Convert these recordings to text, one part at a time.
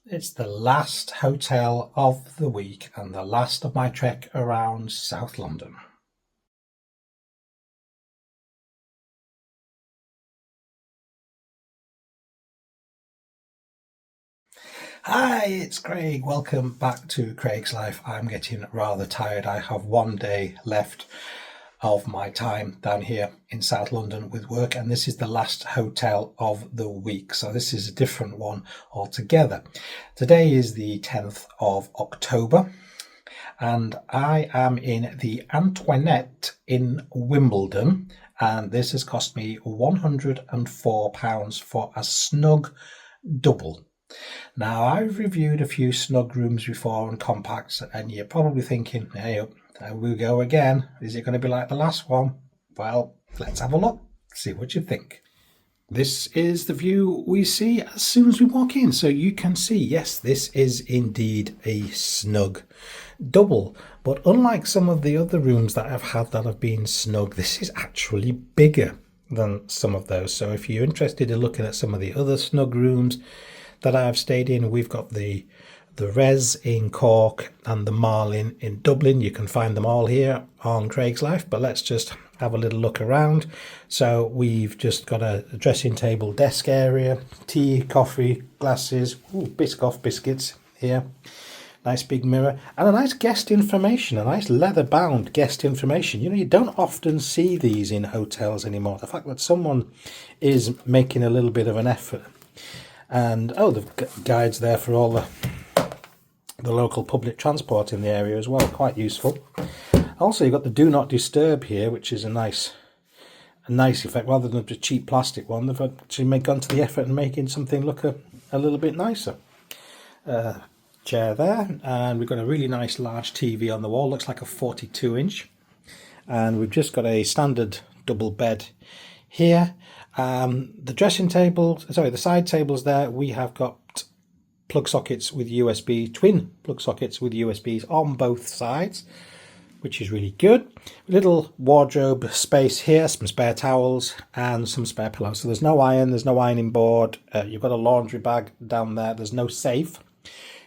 It's the last hotel of the week and the last of my trek around South London. Hi, it's Craig. Welcome back to Craig's Life. I'm getting rather tired. I have one day left of my time down here in South London with work, and this is the last hotel of the week. So this is a different one altogether. Today is the 10th of October, and I am in the Antoinette in Wimbledon, and this has cost me £104 for a snug double. Now, I've reviewed a few snug rooms before and compacts, and you're probably thinking, hey, there we go again. Is it going to be like the last one? Well, let's have a look, see what you think. This is the view we see as soon as we walk in. So you can see, yes, this is indeed a snug double. But unlike some of the other rooms that I've had that have been snug, this is actually bigger than some of those. So if you're interested in looking at some of the other snug rooms that I've stayed in, we've got the Res in Cork and the Marlin in Dublin. You can find them all here on Craig's Life, but let's just have a little look around. So we've just got a dressing table, desk area, tea, coffee, glasses, Biscoff biscuits here, nice big mirror, and a nice guest information, a nice leather bound guest information. You know, you don't often see these in hotels anymore. The fact that someone is making a little bit of an effort. And the guides there for all the local public transport in the area as well, quite useful. Also, you've got the do not disturb here, which is a nice effect. Rather than a cheap plastic one, they've actually gone to the effort and making something look a little bit nicer. Chair there, and we've got a really nice large TV on the wall, looks like a 42-inch, and we've just got a standard double bed here. The dressing tables, the side tables there, we have got plug sockets with USB, twin plug sockets with USBs on both sides, which is really good. Little wardrobe space here, some spare towels and some spare pillows. So there's no iron, there's no ironing board. You've got a laundry bag down there. There's no safe.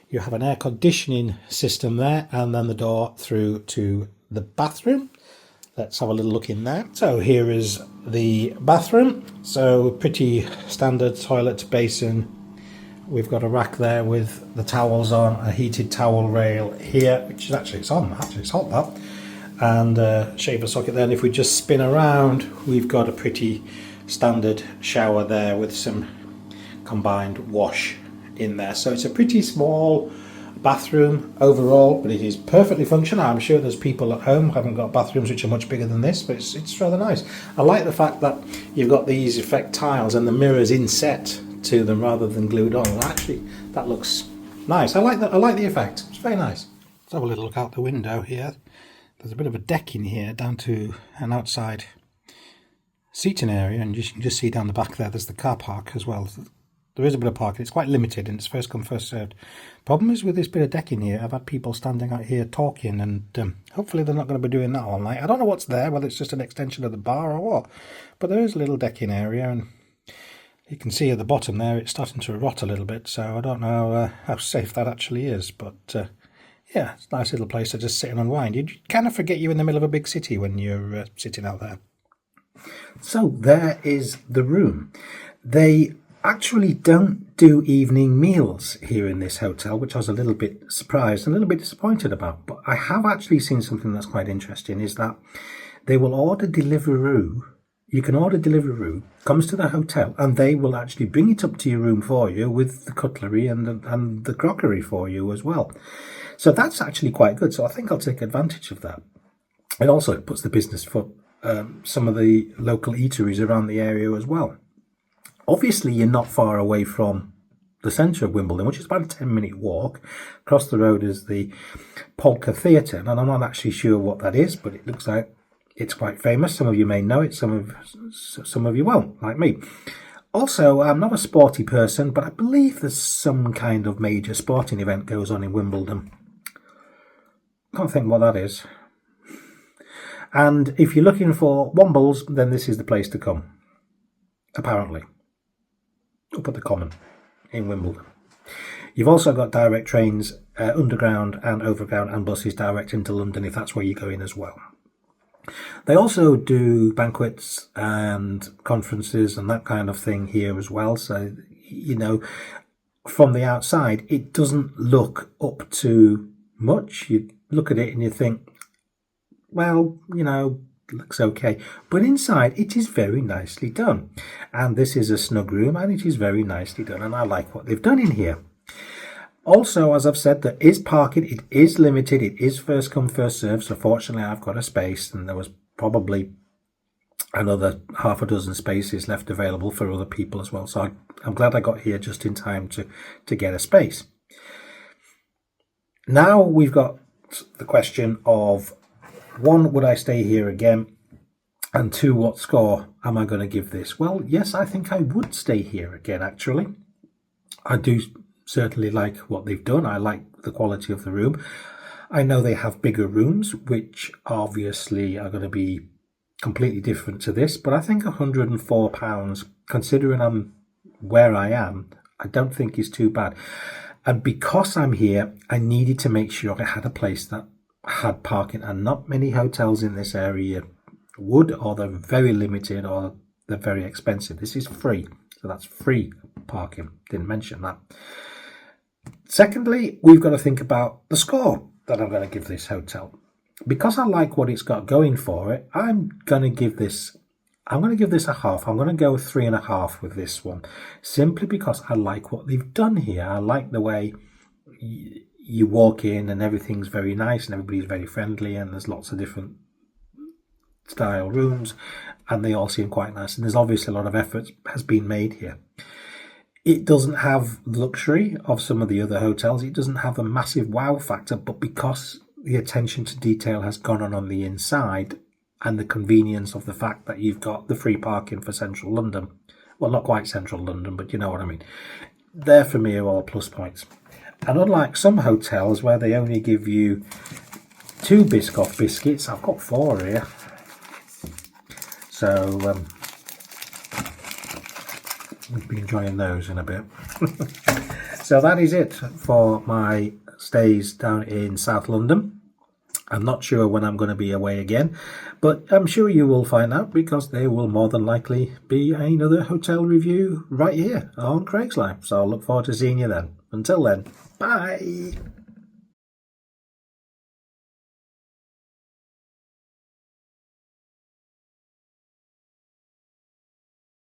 You have an air conditioning system there, and then the door through to the bathroom. Let's have a little look in there. So here is the bathroom. So pretty standard toilet basin. We've got a rack there with the towels on, a heated towel rail here, which is actually, it's on, it's hot that. And a shaver socket there. And if we just spin around, we've got a pretty standard shower there with some combined wash in there. So it's a pretty small bathroom overall, but it is perfectly functional. I'm sure there's people at home who haven't got bathrooms which are much bigger than this, but it's rather nice. I like the fact that you've got these effect tiles and the mirrors inset to them rather than glued on. Well, actually, that looks nice. I like that. I like the effect. It's very nice. Let's have a little look out the window here. There's a bit of a deck in here down to an outside seating area, and you can just see down the back there, there's the car park as well. There is a bit of parking. It's quite limited and it's first come, first served. Problem is with this bit of decking here, I've had people standing out here talking, and hopefully they're not going to be doing that all night. I don't know what's there, whether it's just an extension of the bar or what, but there is a little decking area, and you can see at the bottom there it's starting to rot a little bit, so I don't know how safe that actually is, but yeah, it's a nice little place to just sit and unwind. You kind of forget you're in the middle of a big city when you're sitting out there. So there is the room. They actually don't do evening meals here in this hotel, which I was a little bit surprised and a little bit disappointed about. But I have actually seen something that's quite interesting, is that they will order Deliveroo. You can order Deliveroo, comes to the hotel, and they will actually bring it up to your room for you with the cutlery and the crockery for you as well. So that's actually quite good. So I think I'll take advantage of that. It also puts the business for some of the local eateries around the area as well. Obviously, you're not far away from the centre of Wimbledon, which is about a 10-minute walk. Across the road is the Polka Theatre, and I'm not actually sure what that is, but it looks like it's quite famous. Some of you may know it, some of you won't, like me. Also, I'm not a sporty person, but I believe there's some kind of major sporting event goes on in Wimbledon. Can't think what that is. And if you're looking for Wombles, then this is the place to come, apparently. Up at the Common in Wimbledon. You've also got direct trains, underground and overground, and buses direct into London if that's where you're going as well. They also do banquets and conferences and that kind of thing here as well. So, you know, from the outside, it doesn't look up to much. You look at it and you think, well, you know, looks okay. But inside, it is very nicely done. And this is a snug room, and it is very nicely done. And I like what they've done in here. Also, as I've said, there is parking. It is limited. It is first come, first served. So fortunately, I've got a space, and there was probably another half a dozen spaces left available for other people as well. So I'm glad I got here just in time to get a space. Now we've got the question of, one, would I stay here again? And two, what score am I going to give this? Well, yes, I think I would stay here again, actually. I do certainly like what they've done. I like the quality of the room. I know they have bigger rooms, which obviously are going to be completely different to this, but I think £104, considering I'm where I am, I don't think is too bad. And because I'm here, I needed to make sure I had a place that had parking, and not many hotels in this area would, or they're very limited, or they're very expensive. This is free, so that's free parking. Didn't mention that. Secondly, we've got to think about the score that I'm going to give this hotel. Because I like what it's got going for it, I'm going to give this a half. I'm going to go 3.5 with this one, simply because I like what they've done here. I like the way you walk in and everything's very nice and everybody's very friendly, and there's lots of different style rooms and they all seem quite nice. And there's obviously a lot of effort has been made here. It doesn't have luxury of some of the other hotels. It doesn't have a massive wow factor, but because the attention to detail has gone on the inside, and the convenience of the fact that you've got the free parking for central London, well, not quite central London, but you know what I mean, there for me are all plus points. And unlike some hotels where they only give you 2 Biscoff biscuits, I've got 4 here. So we'll be enjoying those in a bit. So that is it for my stays down in South London. I'm not sure when I'm going to be away again, but I'm sure you will find out, because there will more than likely be another hotel review right here on Craig's Life. So I'll look forward to seeing you then. Until then, bye.